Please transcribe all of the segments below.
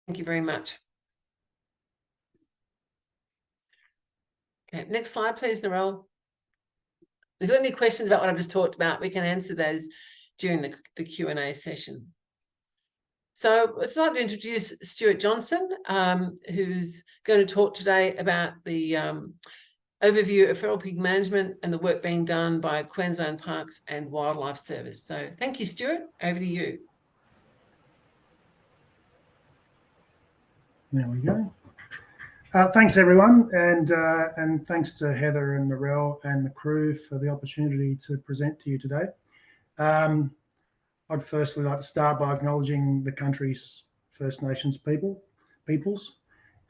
Thank you very much. Okay, next slide, please, Narelle. If you've got any questions about what I've just talked about, we can answer those during the Q&A session. So I'd like to introduce Stuart Johnson, who's going to talk today about the overview of feral pig management and the work being done by Queensland Parks and Wildlife Service. So thank you, Stuart. Over to you. There we go. Thanks, everyone, and thanks to Heather and Narelle and the crew for the opportunity to present to you today. I'd firstly like to start by acknowledging the country's First Nations peoples.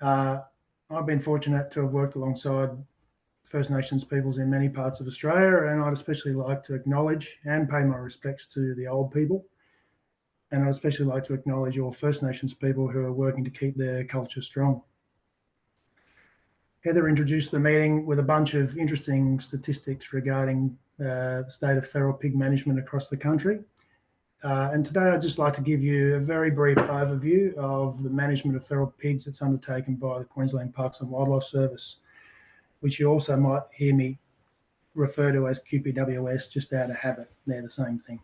I've been fortunate to have worked alongside First Nations peoples in many parts of Australia, and I'd especially like to acknowledge and pay my respects to the old people. And I'd especially like to acknowledge all First Nations people who are working to keep their culture strong. Heather introduced the meeting with a bunch of interesting statistics regarding the state of feral pig management across the country. And today I'd just like to give you a very brief overview of the management of feral pigs that's undertaken by the Queensland Parks and Wildlife Service, which you also might hear me refer to as QPWS, just out of habit. They're the same thing.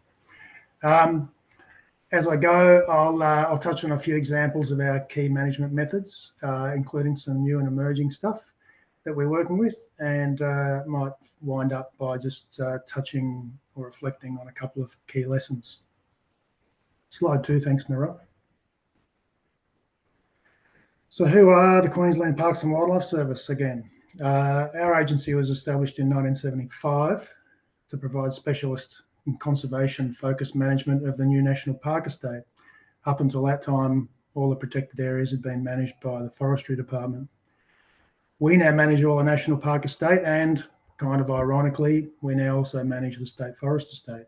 As I go, I'll touch on a few examples of our key management methods, including some new and emerging stuff that we're working with, and might wind up by just touching or reflecting on a couple of key lessons. Slide 2, thanks, Narelle. So who are the Queensland Parks and Wildlife Service again? Our agency was established in 1975 to provide specialist and conservation-focused management of the new national park estate. Up until that time, all the protected areas had been managed by the Forestry Department. We now manage all the national park estate, and kind of ironically, we now also manage the state forest estate.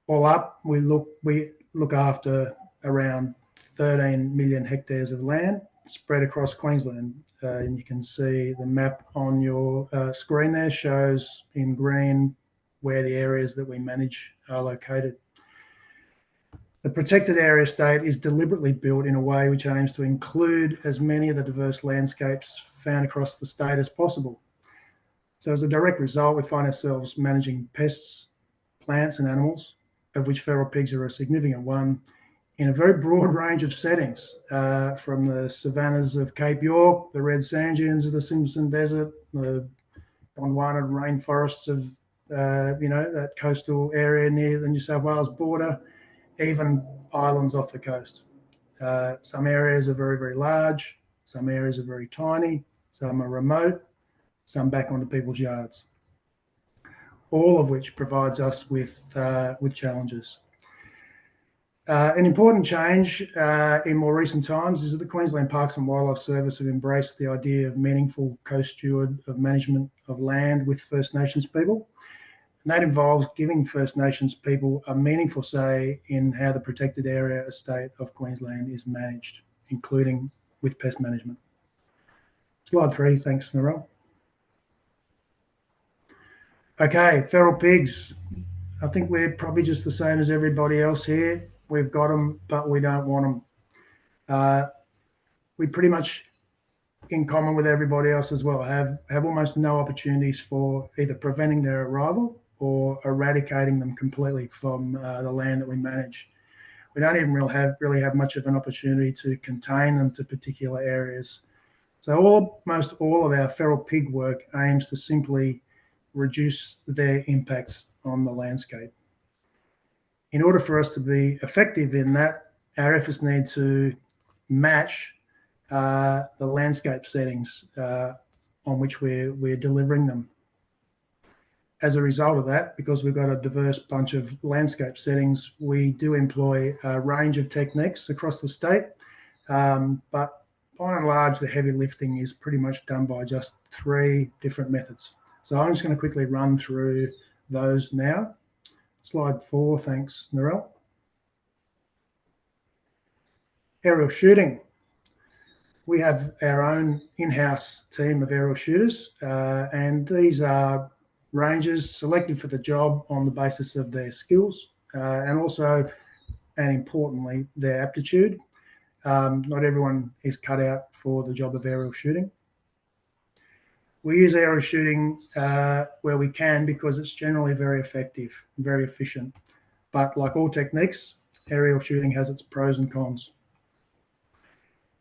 All up, we look after around 13 million hectares of land spread across Queensland. And you can see the map on your screen there shows in green where the areas that we manage are located. The protected area estate is deliberately built in a way which aims to include as many of the diverse landscapes found across the state as possible. So as a direct result, we find ourselves managing pests, plants and animals, of which feral pigs are a significant one, in a very broad range of settings, from the savannas of Cape York, the red sand dunes of the Simpson Desert, the Gondwana rainforests of that coastal area near the New South Wales border, even islands off the coast. Some areas are very, very large, some areas are very tiny, some are remote, some back onto people's yards. All of which provides us with challenges. An important change in more recent times is that the Queensland Parks and Wildlife Service have embraced the idea of meaningful co-steward of management of land with First Nations people. And that involves giving First Nations people a meaningful say in how the protected area estate of Queensland is managed, including with pest management. Slide 3, thanks, Narelle. Okay, feral pigs. I think we're probably just the same as everybody else here. We've got them, but we don't want them. We pretty much, in common with everybody else as well, have almost no opportunities for either preventing their arrival or eradicating them completely from the land that we manage. We don't even really have much of an opportunity to contain them to particular areas. So almost all of our feral pig work aims to simply reduce their impacts on the landscape. In order for us to be effective in that, our efforts need to match the landscape settings on which we're delivering them. As a result of that, because we've got a diverse bunch of landscape settings, we do employ a range of techniques across the state, but by and large, the heavy lifting is pretty much done by just 3 different methods. So I'm just going to quickly run through those now. Slide 4, thanks, Narelle. Aerial shooting. We have our own in-house team of aerial shooters, and these are rangers selected for the job on the basis of their skills and also, and importantly, their aptitude. Not everyone is cut out for the job of aerial shooting. We use aerial shooting where we can because it's generally very effective, very efficient. But like all techniques, aerial shooting has its pros and cons.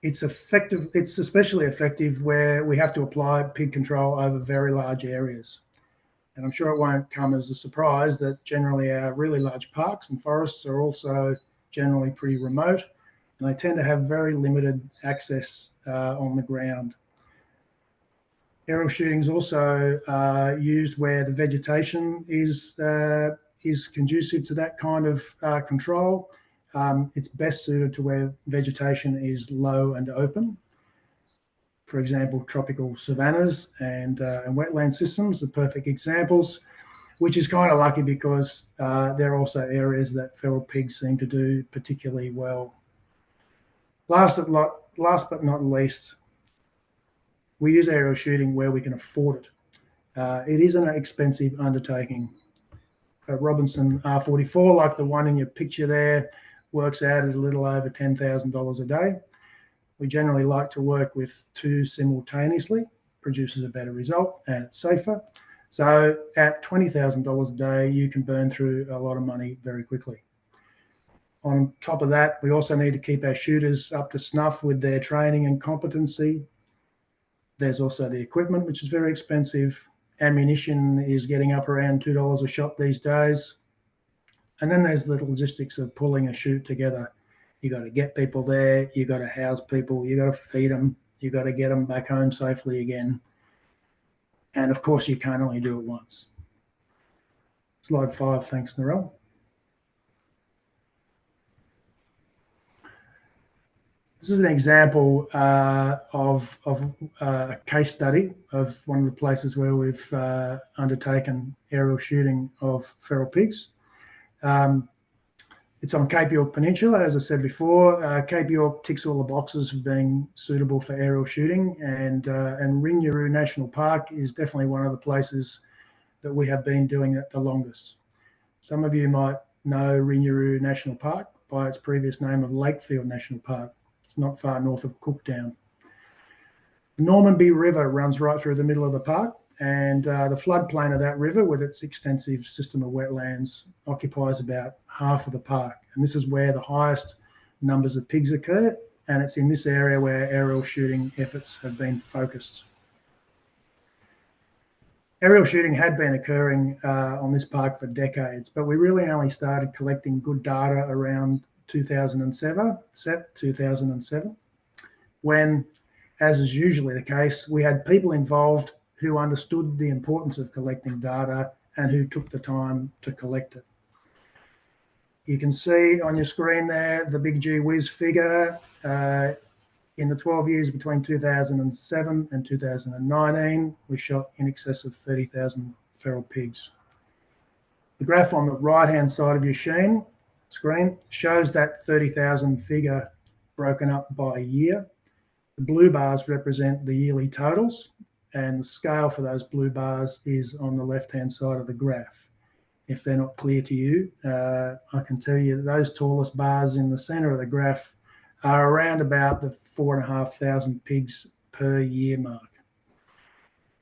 It's effective. It's especially effective where we have to apply pig control over very large areas. And I'm sure it won't come as a surprise that generally our really large parks and forests are also generally pretty remote, and they tend to have very limited access on the ground. Aerial shooting is also used where the vegetation is conducive to that kind of control. It's best suited to where vegetation is low and open. For example, tropical savannas and wetland systems are perfect examples, which is kind of lucky because they're also areas that feral pigs seem to do particularly well. Last but not least, we use aerial shooting where we can afford it. It is an expensive undertaking. A Robinson R44, like the one in your picture there, works out at a little over $10,000 a day. We generally like to work with two simultaneously, produces a better result and it's safer. So at $20,000 a day, you can burn through a lot of money very quickly. On top of that, we also need to keep our shooters up to snuff with their training and competency. There's also the equipment, which is very expensive. Ammunition is getting up around $2 a shot these days. And then there's the logistics of pulling a shoot together. You got to get people there, you got to house people, you got to feed them, you got to get them back home safely again. And of course, you can't only do it once. Slide 5, thanks, Narelle. This is an example of a case study of one of the places where we've undertaken aerial shooting of feral pigs. It's on Cape York Peninsula, as I said before. Cape York ticks all the boxes of being suitable for aerial shooting, and Ringaroos National Park is definitely one of the places that we have been doing it the longest. Some of you might know Ringaroos National Park by its previous name of Lakefield National Park. It's not far north of Cooktown. The Normanby River runs right through the middle of the park, and the floodplain of that river, with its extensive system of wetlands, occupies about half of the park. And this is where the highest numbers of pigs occur, and it's in this area where aerial shooting efforts have been focused. Aerial shooting had been occurring on this park for decades, but we really only started collecting good data around 2007, when, as is usually the case, we had people involved who understood the importance of collecting data and who took the time to collect it. You can see on your screen there the big gee whiz figure. In the 12 years between 2007 and 2019, we shot in excess of 30,000 feral pigs. The graph on the right-hand side of your screen shows that 30,000 figure broken up by year. The blue bars represent the yearly totals, and the scale for those blue bars is on the left-hand side of the graph. If they're not clear to you, I can tell you that those tallest bars in the center of the graph are around about the 4,500 pigs per year mark.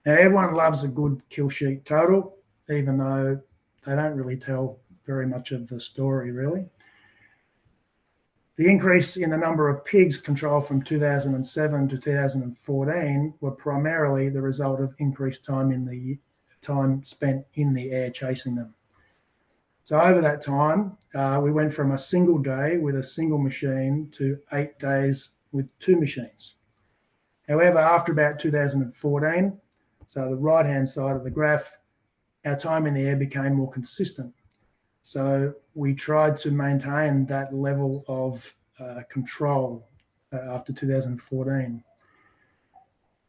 Now, everyone loves a good kill sheet total, even though they don't really tell very much of the story, really. The increase in the number of pigs controlled from 2007 to 2014 were primarily the result of increased time spent in the air chasing them. So over that time, we went from a single day with a single machine to 8 days with 2 machines. However, after about 2014, so the right-hand side of the graph, our time in the air became more consistent. So we tried to maintain that level of control after 2014.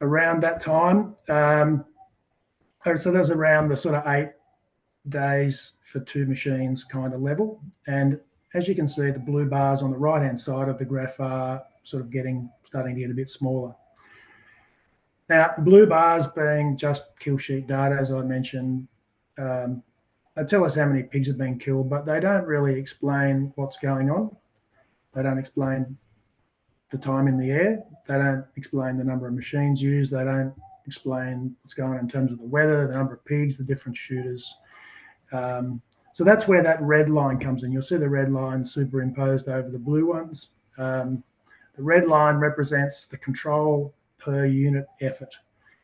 Around that time, so that's around the sort of 8 days for 2 machines kind of level. And as you can see, the blue bars on the right-hand side of the graph are sort of starting to get a bit smaller. Now, blue bars being just kill sheet data, as I mentioned, they tell us how many pigs have been killed, but they don't really explain what's going on. They don't explain the time in the air. They don't explain the number of machines used. They don't explain what's going on in terms of the weather, the number of pigs, the different shooters. So that's where that red line comes in. You'll see the red line superimposed over the blue ones. The red line represents the control per unit effort.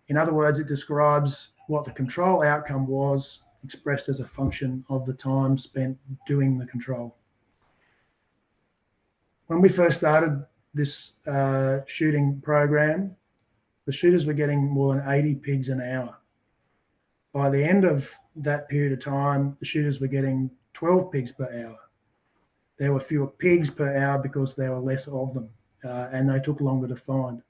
In other words, it describes what the control outcome was expressed as a function of the time spent doing the control. When we first started this shooting program, the shooters were getting more than 80 pigs an hour. By the end of that period of time, the shooters were getting 12 pigs per hour. There were fewer pigs per hour because there were less of them, and they took longer to find.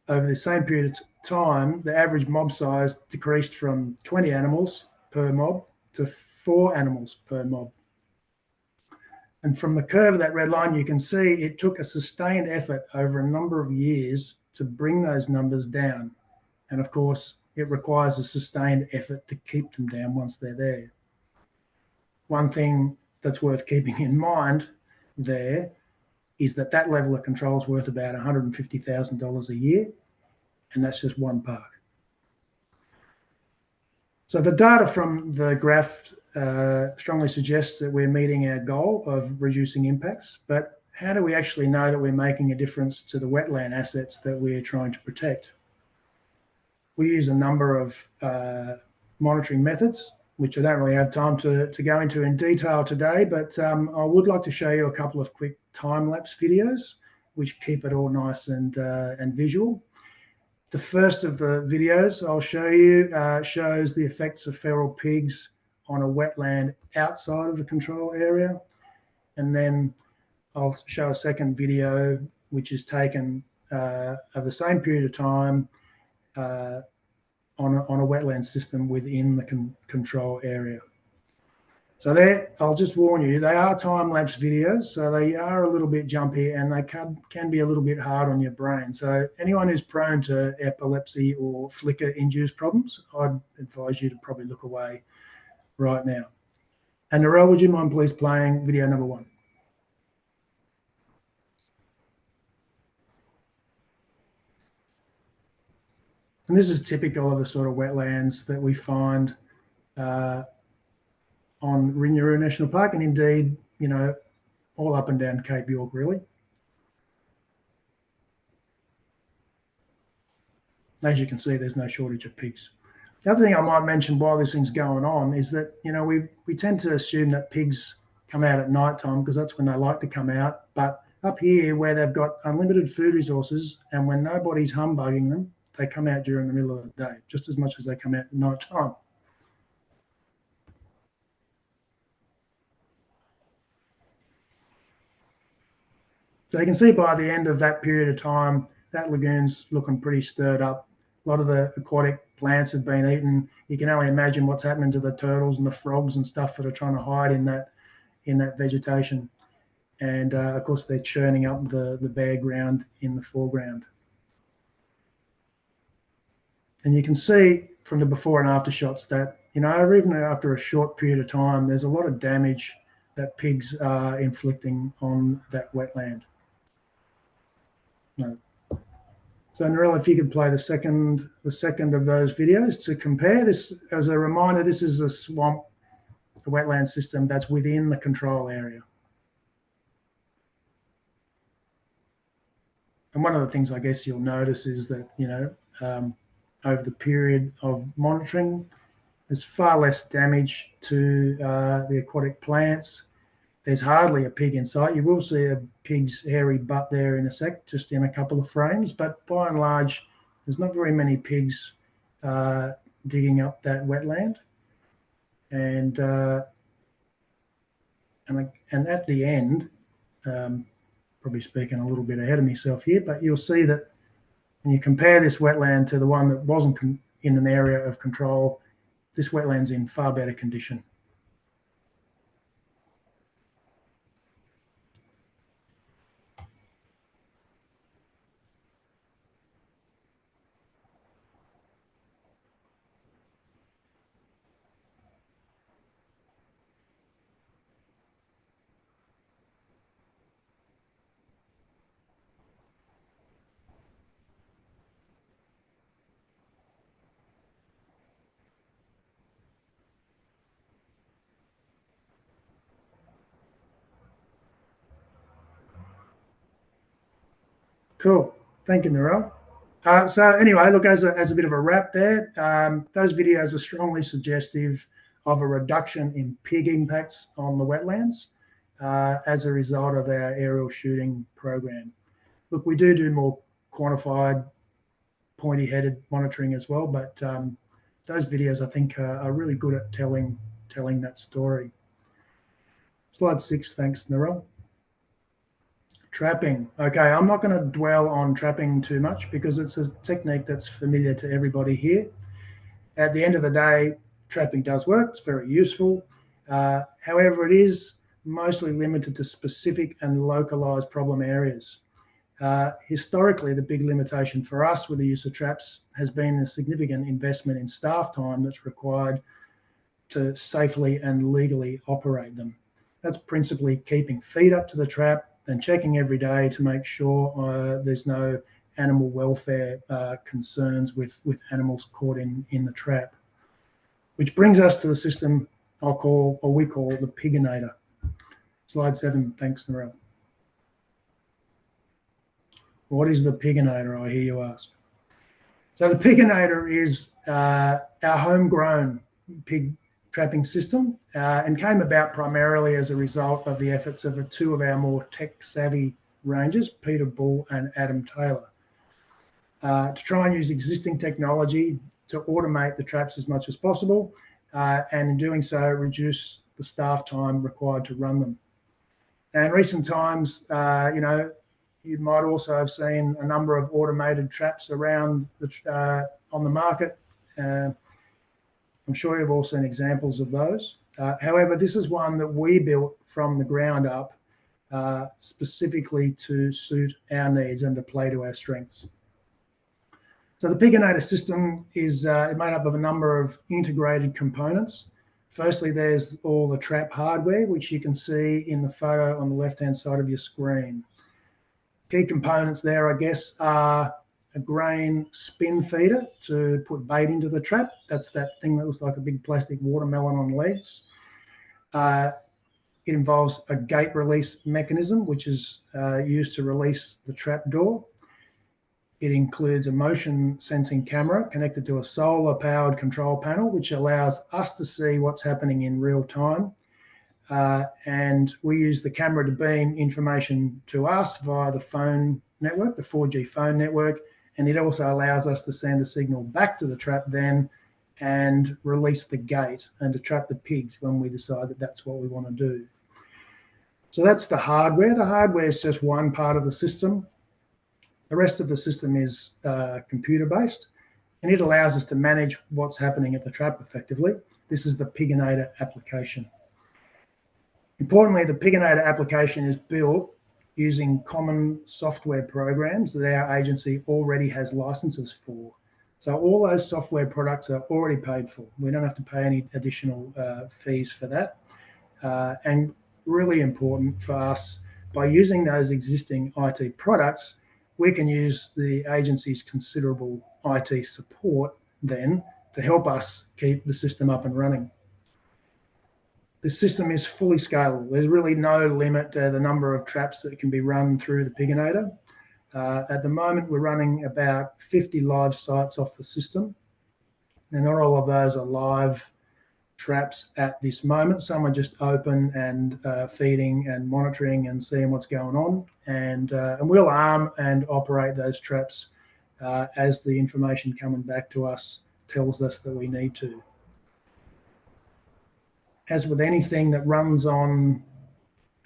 Over the same period of time, the average mob size decreased from 20 animals per mob to 4 animals per mob. And from the curve of that red line, you can see it took a sustained effort over a number of years to bring those numbers down. And of course, it requires a sustained effort to keep them down once they're there. One thing that's worth keeping in mind there is that that level of control is worth about $150,000 a year, and that's just one park. So the data from the graph strongly suggests that we're meeting our goal of reducing impacts, but how do we actually know that we're making a difference to the wetland assets that we're trying to protect? We use a number of monitoring methods, which I don't really have time to go into in detail today, but I would like to show you a couple of quick time-lapse videos, which keep it all nice and visual. The first of the videos I'll show you shows the effects of feral pigs on a wetland outside of the control area. And then I'll show a second video, which is taken of the same period of time on a wetland system within the control area. So there, I'll just warn you, they are time-lapse videos, so they are a little bit jumpy and they can be a little bit hard on your brain. So anyone who's prone to epilepsy or flicker-induced problems, I'd advise you to probably look away right now. And Narelle, would you mind please playing video number 1? And this is typical of the sort of wetlands that we find on Ringaroos National Park, and indeed, you know, all up and down Cape York, really. As you can see, there's no shortage of pigs. The other thing I might mention while this thing's going on is that, you know, we tend to assume that pigs come out at night time because that's when they like to come out. But up here, where they've got unlimited food resources and when nobody's humbugging them, they come out during the middle of the day, just as much as they come out at night time. So you can see by the end of that period of time, that lagoon's looking pretty stirred up. A lot of the aquatic plants have been eaten. You can only imagine what's happening to the turtles and the frogs and stuff that are trying to hide in that vegetation. And of course, they're churning up the bare ground in the foreground. And you can see from the before and after shots that, you know, even after a short period of time, there's a lot of damage that pigs are inflicting on that wetland. No. So Narelle, if you could play the second of those videos to compare this. As a reminder, this is a swamp, a wetland system that's within the control area. And one of the things I guess you'll notice is that, you know, over the period of monitoring, there's far less damage to the aquatic plants. There's hardly a pig in sight. You will see a pig's hairy butt there in a sec, just in a couple of frames, but by and large, there's not very many pigs digging up that wetland. And at the end, probably speaking a little bit ahead of myself here, but you'll see that when you compare this wetland to the one that wasn't in an area of control, this wetland's in far better condition. Cool. Thank you, Narelle. So anyway, look, as a bit of a wrap there, those videos are strongly suggestive of a reduction in pig impacts on the wetlands as a result of our aerial shooting program. Look, we do more quantified, pointy-headed monitoring as well, but those videos, I think, are really good at telling that story. Slide 6, thanks, Narelle. Trapping. Okay, I'm not going to dwell on trapping too much because it's a technique that's familiar to everybody here. At the end of the day, trapping does work. It's very useful. However, it is mostly limited to specific and localized problem areas. Historically, the big limitation for us with the use of traps has been a significant investment in staff time that's required to safely and legally operate them. That's principally keeping feet up to the trap and checking every day to make sure there's no animal welfare concerns with animals caught in the trap. Which brings us to the system we call the Piginator. Slide 7, thanks, Narelle. What is the Piginator, I hear you ask? So the Piginator is our homegrown pig trapping system and came about primarily as a result of the efforts of two of our more tech-savvy rangers, Peter Bull and Adam Taylor, to try and use existing technology to automate the traps as much as possible, and in doing so, reduce the staff time required to run them. And in recent times, you might also have seen a number of automated traps around on the market. I'm sure you've all seen examples of those. However, this is one that we built from the ground up specifically to suit our needs and to play to our strengths. So the Piginator system is made up of a number of integrated components. Firstly, there's all the trap hardware, which you can see in the photo on the left-hand side of your screen. Key components there, I guess, are a grain spin feeder to put bait into the trap. That's that thing that looks like a big plastic watermelon on legs. It involves a gate release mechanism, which is used to release the trap door. It includes a motion sensing camera connected to a solar powered control panel, which allows us to see what's happening in real time. And we use the camera to beam information to us via the phone network, the 4G phone network. And it also allows us to send a signal back to the trap then and release the gate and to trap the pigs when we decide that that's what we want to do. So that's the hardware. The hardware is just one part of the system. The rest of the system is computer-based, and it allows us to manage what's happening at the trap effectively. This is the Piginator application. Importantly, the Piginator application is built using common software programs that our agency already has licenses for. So all those software products are already paid for. We don't have to pay any additional fees for that. And really important for us, by using those existing IT products, we can use the agency's considerable IT support then to help us keep the system up and running. The system is fully scalable. There's really no limit to the number of traps that can be run through the Piginator. At the moment, we're running about 50 live sites off the system. And not all of those are live traps at this moment. Some are just open and feeding and monitoring and seeing what's going on. And we'll arm and operate those traps as the information coming back to us tells us that we need to. As with anything that runs on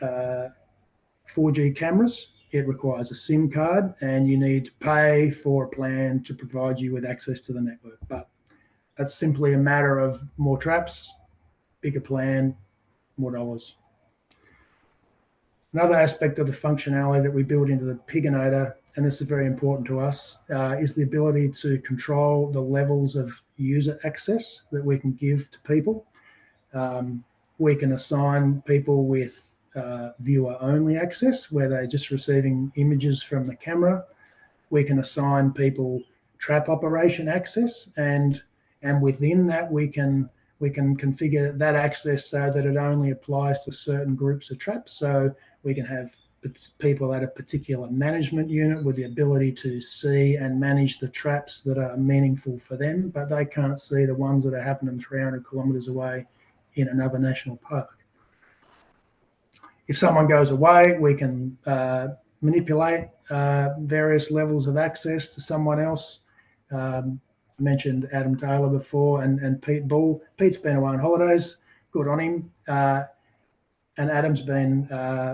4G cameras, it requires a SIM card and you need to pay for a plan to provide you with access to the network. But that's simply a matter of more traps, bigger plan, more dollars. Another aspect of the functionality that we build into the Piginator, and this is very important to us, is the ability to control the levels of user access that we can give to people. We can assign people with viewer-only access, where they're just receiving images from the camera. We can assign people trap operation access, and within that we can configure that access so that it only applies to certain groups of traps. So we can have people at a particular management unit with the ability to see and manage the traps that are meaningful for them, but they can't see the ones that are happening 300 kilometres away in another national park. If someone goes away, we can manipulate various levels of access to someone else. I mentioned Adam Taylor before and Pete Bull. Pete's been away on holidays, good on him. And Adam's been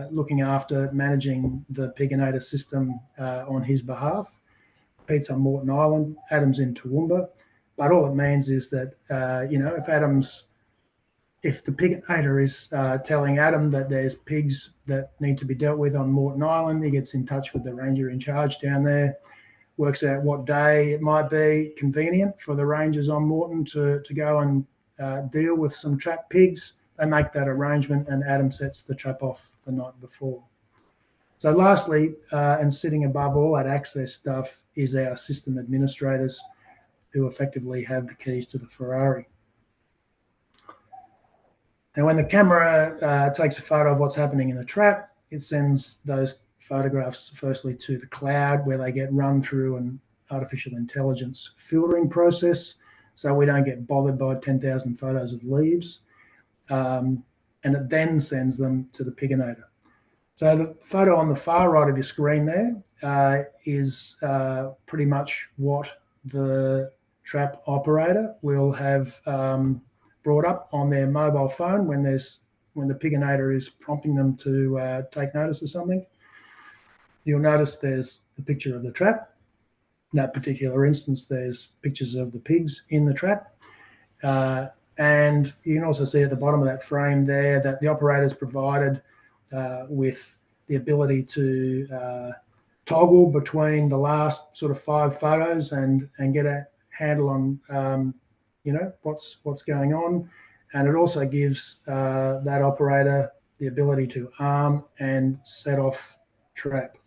looking after managing the Piginator system on his behalf. Pete's on Moreton Island, Adam's in Toowoomba. But all it means is that, if the Piginator is telling Adam that there's pigs that need to be dealt with on Moreton Island, he gets in touch with the ranger in charge down there, works out what day it might be convenient for the rangers on Moreton to go and deal with some trapped pigs. They make that arrangement and Adam sets the trap off the night before. So lastly, and sitting above all that access stuff, is our system administrators who effectively have the keys to the Ferrari. Now, when the camera takes a photo of what's happening in the trap, it sends those photographs firstly to the cloud, where they get run through an artificial intelligence filtering process, so we don't get bothered by 10,000 photos of leaves. And it then sends them to the Piginator. So the photo on the far right of your screen there is pretty much what the trap operator will have brought up on their mobile phone when the Piginator is prompting them to take notice of something. You'll notice there's the picture of the trap. In that particular instance, there's pictures of the pigs in the trap. And you can also see at the bottom of that frame there that the operator's provided with the ability to toggle between the last sort of 5 photos and get a handle on what's going on. And it also gives that operator the ability to arm and set off trap.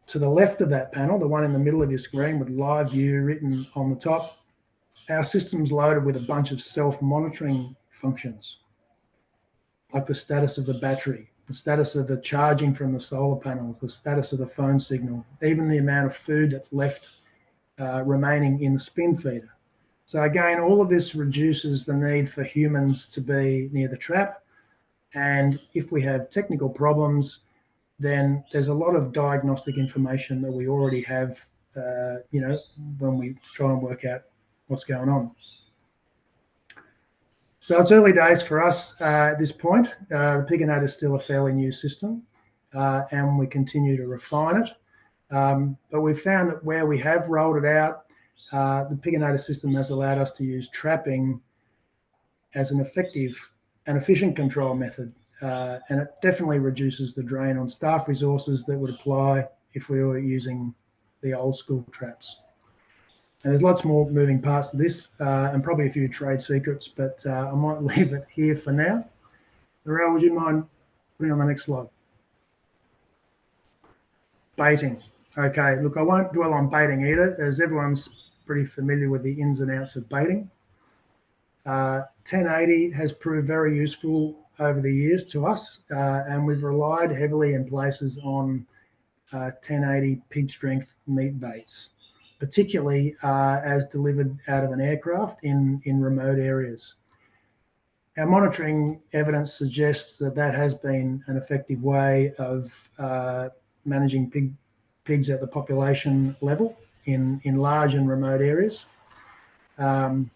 To the left of that panel, the one in the middle of your screen with live view written on the top, our system's loaded with a bunch of self-monitoring functions, like the status of the battery, the status of the charging from the solar panels, the status of the phone signal, even the amount of food that's left remaining in the spin feeder. So again, all of this reduces the need for humans to be near the trap. And if we have technical problems, then there's a lot of diagnostic information that we already have, when we try and work out what's going on. So it's early days for us at this point. The Piginator is still a fairly new system, and we continue to refine it. But we've found that where we have rolled it out, the Piginator system has allowed us to use trapping as an effective and efficient control method. And it definitely reduces the drain on staff resources that would apply if we were using the old school traps. And there's lots more moving parts to this and probably a few trade secrets, but I might leave it here for now. Narelle, would you mind putting on the next slide? Baiting. Okay, look, I won't dwell on baiting either, as everyone's pretty familiar with the ins and outs of baiting. 1080 has proved very useful over the years to us, and we've relied heavily in places on 1080 pig strength meat baits, particularly as delivered out of an aircraft in remote areas. Our monitoring evidence suggests that has been an effective way of managing pigs at the population level in large and remote areas. One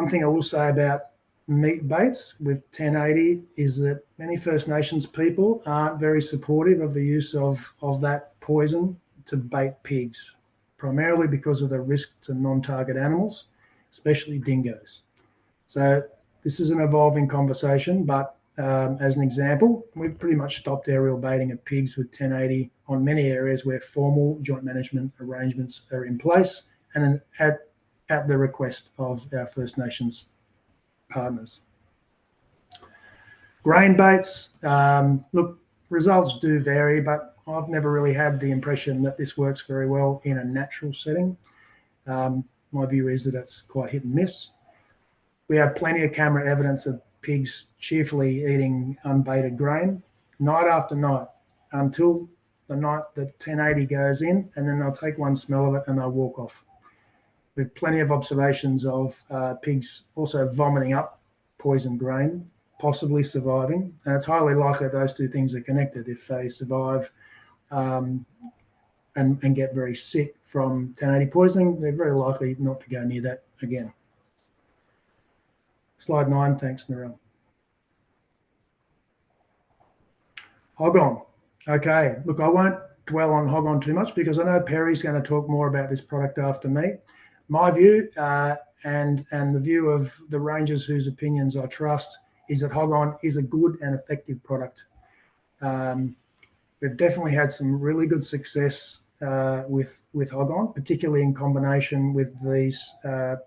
thing I will say about meat baits with 1080 is that many First Nations people aren't very supportive of the use of that poison to bait pigs, primarily because of the risk to non-target animals, especially dingoes. So this is an evolving conversation, but as an example, we've pretty much stopped aerial baiting of pigs with 1080 on many areas where formal joint management arrangements are in place and at the request of our First Nations partners. Grain baits, look, results do vary, but I've never really had the impression that this works very well in a natural setting. My view is that it's quite hit and miss. We have plenty of camera evidence of pigs cheerfully eating unbaited grain night after night until the night that 1080 goes in, and then they'll take one smell of it and they'll walk off. With plenty of observations of pigs also vomiting up poisoned grain, possibly surviving, and it's highly likely that those two things are connected. If they survive and get very sick from 1080 poisoning, they're very likely not to go near that again. Slide 9, thanks, Narelle. Hog on. Okay, look, I won't dwell on hog on too much because I know Perry's going to talk more about this product after me. My view and the view of the rangers whose opinions I trust is that hog on is a good and effective product. We've definitely had some really good success with hog on, particularly in combination with these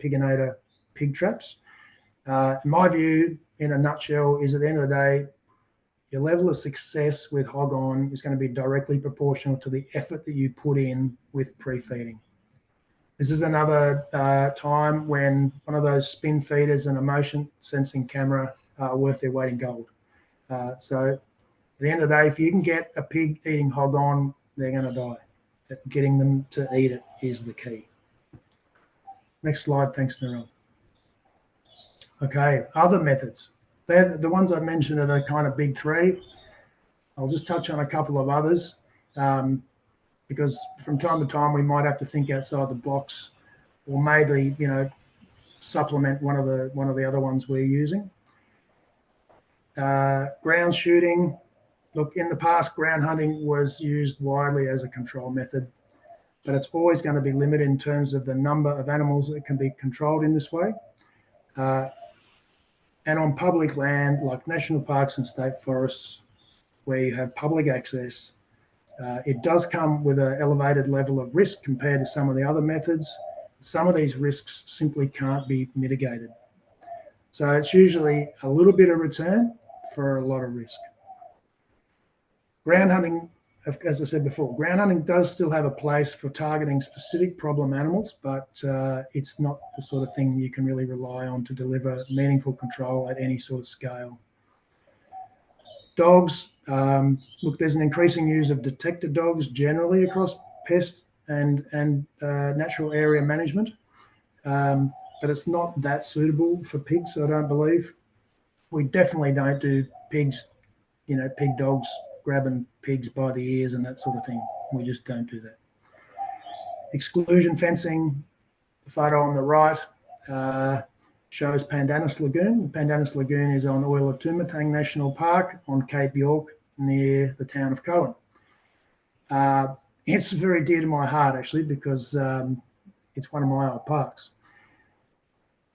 Piginator pig traps. My view, in a nutshell, is at the end of the day, your level of success with hog on is going to be directly proportional to the effort that you put in with pre-feeding. This is another time when one of those spin feeders and a motion sensing camera are worth their weight in gold. So at the end of the day, if you can get a pig eating hog on, they're going to die. Getting them to eat it is the key. Next slide, thanks, Narelle. Okay, other methods. They're the ones I mentioned are the kind of big three. I'll just touch on a couple of others because from time to time we might have to think outside the box, or maybe supplement one of the other ones we're using. Ground shooting. Look, in the past, ground hunting was used widely as a control method, but it's always going to be limited in terms of the number of animals that can be controlled in this way. And on public land, like national parks and state forests, where you have public access, it does come with an elevated level of risk compared to some of the other methods. Some of these risks simply can't be mitigated. So it's usually a little bit of return for a lot of risk. Ground hunting, as I said before, ground hunting does still have a place for targeting specific problem animals, but it's not the sort of thing you can really rely on to deliver meaningful control at any sort of scale. Dogs, look, there's an increasing use of detector dogs generally across pest and natural area management, but it's not that suitable for pigs, I don't believe. We definitely don't do pigs, pig dogs grabbing pigs by the ears and that sort of thing. We just don't do that. Exclusion fencing, the photo on the right shows Pandanus Lagoon. The Pandanus Lagoon is on Oila Tumatang National Park on Cape York near the town of Cowan. It's very dear to my heart actually because it's one of my old parks.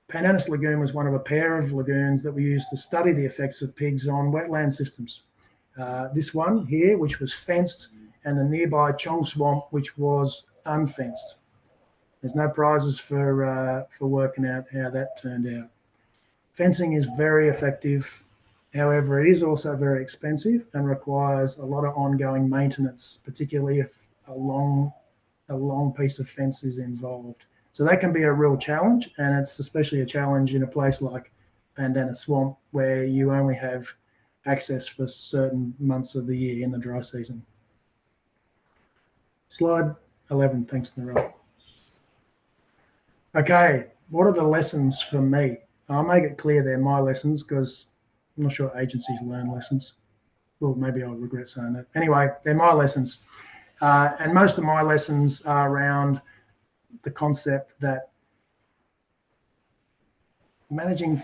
Pandanus Lagoon was one of a pair of lagoons that we used to study the effects of pigs on wetland systems. This one here, which was fenced, and the nearby Chong Swamp, which was unfenced. There's no prizes for working out how that turned out. Fencing is very effective. However, it is also very expensive and requires a lot of ongoing maintenance, particularly if a long piece of fence is involved. So that can be a real challenge, and it's especially a challenge in a place like Pandanus Swamp where you only have access for certain months of the year in the dry season. Slide 11, thanks, Narelle. Okay, what are the lessons for me? I'll make it clear they're my lessons because I'm not sure agencies learn lessons. Well, maybe I'll regret saying that. Anyway, they're my lessons. And most of my lessons are around the concept that managing,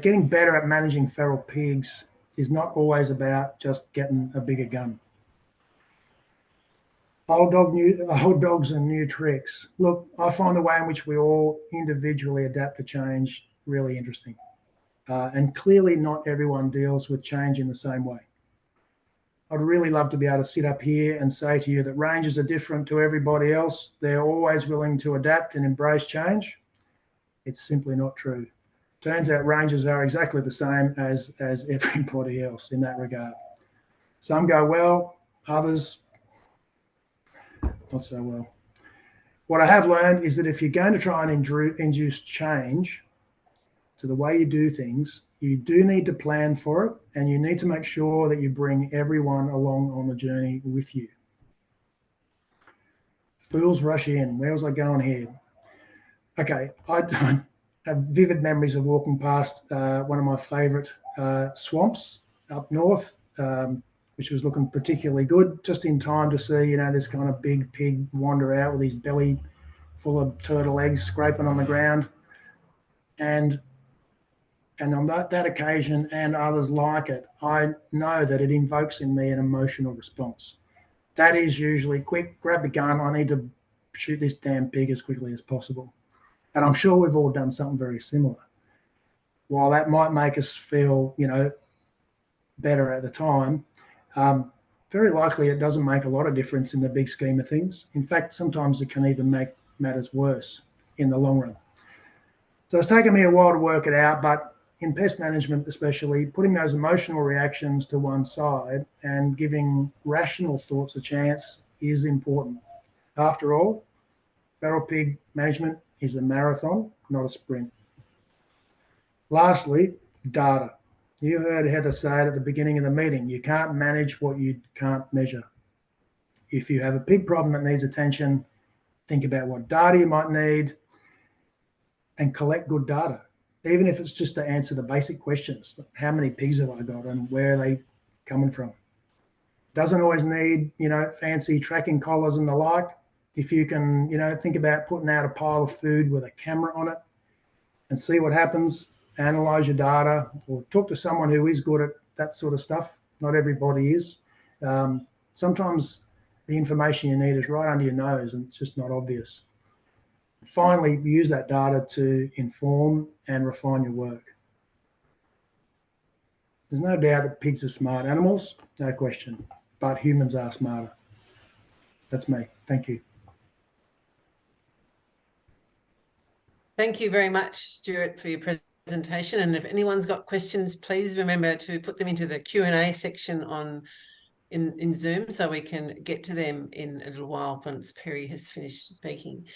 getting better at managing feral pigs is not always about just getting a bigger gun. Old dogs and new tricks. Look, I find the way in which we all individually adapt to change really interesting. And clearly not everyone deals with change in the same way. I'd really love to be able to sit up here and say to you that rangers are different to everybody else. They're always willing to adapt and embrace change. It's simply not true. Turns out rangers are exactly the same as everybody else in that regard. Some go well, others not so well. What I have learned is that if you're going to try and induce change to the way you do things, You do need to plan for it, and you need to make sure that you bring everyone along on the journey with you. Fools rush in. Where was I going here? Okay, I have vivid memories of walking past one of my favourite swamps up north, which was looking particularly good, just in time to see, this kind of big pig wander out with his belly full of turtle eggs scraping on the ground. And on that occasion and others like it, I know that it invokes in me an emotional response. That is usually quick, grab the gun, I need to shoot this damn pig as quickly as possible. And I'm sure we've all done something very similar. While that might make us feel, better at the time, very likely it doesn't make a lot of difference in the big scheme of things. In fact, sometimes it can even make matters worse in the long run. So it's taken me a while to work it out, but in pest management especially, putting those emotional reactions to one side and giving rational thoughts a chance is important. After all, feral pig management is a marathon, not a sprint. Lastly, data. You heard Heather say it at the beginning of the meeting, you can't manage what you can't measure. If you have a pig problem that needs attention, think about what data you might need and collect good data, even if it's just to answer the basic questions. How many pigs have I got and where are they coming from? Doesn't always need, fancy tracking collars and the like. If you can, think about putting out a pile of food with a camera on it and see what happens, analyze your data, or talk to someone who is good at that sort of stuff. Not everybody is. Sometimes the information you need is right under your nose and it's just not obvious. Finally, use that data to inform and refine your work. There's no doubt that pigs are smart animals, no question, but humans are smarter. That's me. Thank you. Thank you very much, Stuart, for your presentation. And if anyone's got questions, please remember to put them into the Q&A section in Zoom so we can get to them in a little while once Perry has finished speaking.